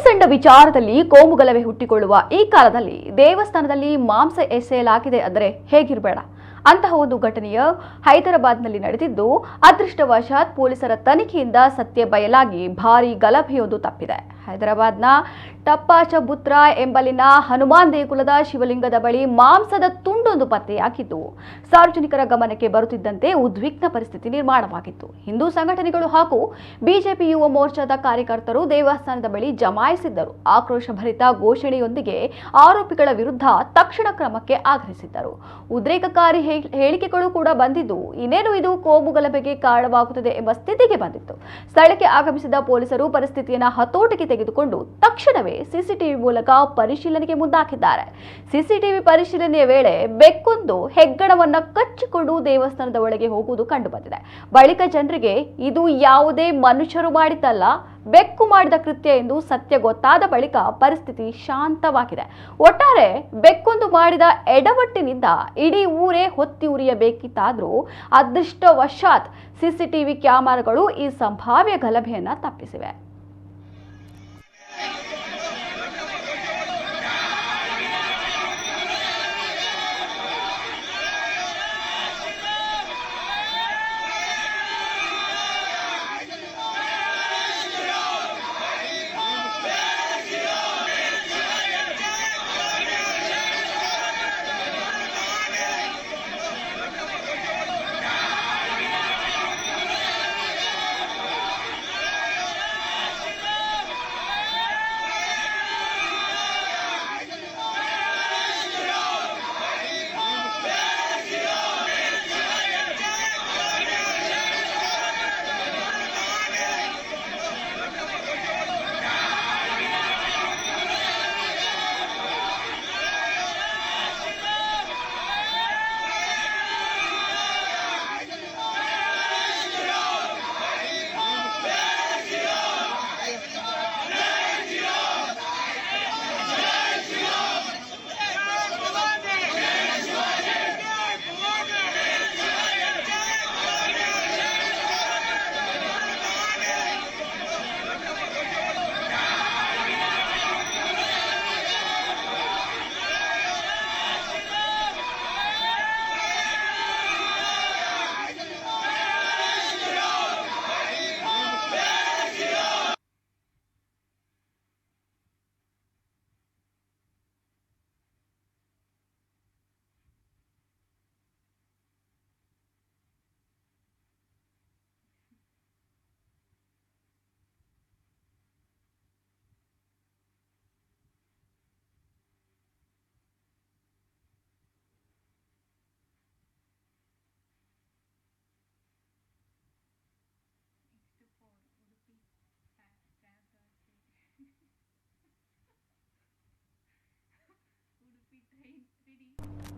ಸಣ್ಣ ವಿಚಾರದಲ್ಲಿ ಕೋಮುಗಲಭೆ ಹುಟ್ಟಿಕೊಳ್ಳುವ ಈ ಕಾಲದಲ್ಲಿ ದೇವಸ್ಥಾನದಲ್ಲಿ ಮಾಂಸ ಎಸೆಯಲಾಗಿದೆ ಅಂದರೆ ಹೇಗಿರಬೇಡ. ಅಂತಹ ಒಂದು ಘಟನೆಯು ಹೈದರಾಬಾದ್ನಲ್ಲಿ ನಡೆದಿದ್ದು, ಅದೃಷ್ಟವಶಾತ್ ಪೊಲೀಸರ ತನಿಖೆಯಿಂದ ಸತ್ಯ ಬಯಲಾಗಿ ಭಾರೀ ಗಲಭೆಯೊಂದು ತಪ್ಪಿದೆ. ಹೈದರಾಬಾದ್ನ ಟಪ್ಪಾಚಬುತ್ರಾ ಎಂಬಲ್ಲಿನ ಹನುಮಾನ್ ದೇಗುಲದ ಶಿವಲಿಂಗದ ಬಳಿ ಮಾಂಸದ ತುಂಡೊಂದು ಪತ್ತೆಯಾಗಿದ್ದು, ಸಾರ್ವಜನಿಕರ ಗಮನಕ್ಕೆ ಬರುತ್ತಿದ್ದಂತೆ ಉದ್ವಿಗ್ನ ಪರಿಸ್ಥಿತಿ ನಿರ್ಮಾಣವಾಗಿತ್ತು. ಹಿಂದೂ ಸಂಘಟನೆಗಳು ಹಾಗೂ ಬಿಜೆಪಿ ಯುವ ಮೋರ್ಚಾದ ಕಾರ್ಯಕರ್ತರು ದೇವಸ್ಥಾನದ ಬಳಿ ಜಮಾಯಿಸಿದ್ದರು. ಆಕ್ರೋಶಭರಿತ ಘೋಷಣೆಯೊಂದಿಗೆ ಆರೋಪಿಗಳ ವಿರುದ್ಧ ತಕ್ಷಣ ಕ್ರಮಕ್ಕೆ ಆಗ್ರಹಿಸಿದ್ದರು. ಉದ್ರೇಕಕಾರಿ ಹೇಳಿಕೆಗಳು ಕೂಡ ಬಂದಿದ್ದು, ಇನ್ನೇನು ಇದು ಕೋಮು ಗಲಭೆಗೆ ಕಾರಣವಾಗುತ್ತದೆ ಎಂಬ ಸ್ಥಿತಿಗೆ ಬಂದಿತ್ತು. ಸ್ಥಳಕ್ಕೆ ಆಗಮಿಸಿದ ಪೊಲೀಸರು ಪರಿಸ್ಥಿತಿಯನ್ನು ಹತೋಟಿಗೆ ತೆಗೆದುಕೊಂಡು ತಕ್ಷಣವೇ ಸಿಸಿಟಿವಿ ಮೂಲಕ ಪರಿಶೀಲನೆಗೆ ಮುಂದಾಗಿದ್ದಾರೆ. ಸಿಸಿಟಿವಿ ಪರಿಶೀಲನೆಯ ವೇಳೆ ಬೆಕ್ಕೊಂದು ಹೆಗ್ಗಣವನ್ನ ಕಚ್ಚಿಕೊಂಡು ದೇವಸ್ಥಾನದ ಒಳಗೆ ಹೋಗುವುದು ಕಂಡುಬಂದಿದೆ. ಬಳಿಕ ಜನರಿಗೆ ಇದು ಯಾವುದೇ ಮನುಷ್ಯರು ಮಾಡಿದ್ದಲ್ಲ, ಬೆಕ್ಕು ಮಾಡಿದ ಕೃತ್ಯ ಎಂದು ಸತ್ಯ ಗೊತ್ತಾದ ಬಳಿಕ ಪರಿಸ್ಥಿತಿ ಶಾಂತವಾಗಿದೆ. ಒಟ್ಟಾರೆ ಬೆಕ್ಕೊಂದು ಮಾಡಿದ ಎಡವಟ್ಟಿನಿಂದ ಇಡೀ ಊರೇ ಹೊತ್ತಿ ಉರಿಯಬೇಕಿತ್ತಾದರೂ ಅದೃಷ್ಟವಶಾತ್ ಸಿಸಿಟಿವಿ ಕ್ಯಾಮೆರಾಗಳು ಈ ಸಂಭಾವ್ಯ ಗಲಭೆಯನ್ನ ತಪ್ಪಿಸಿವೆ.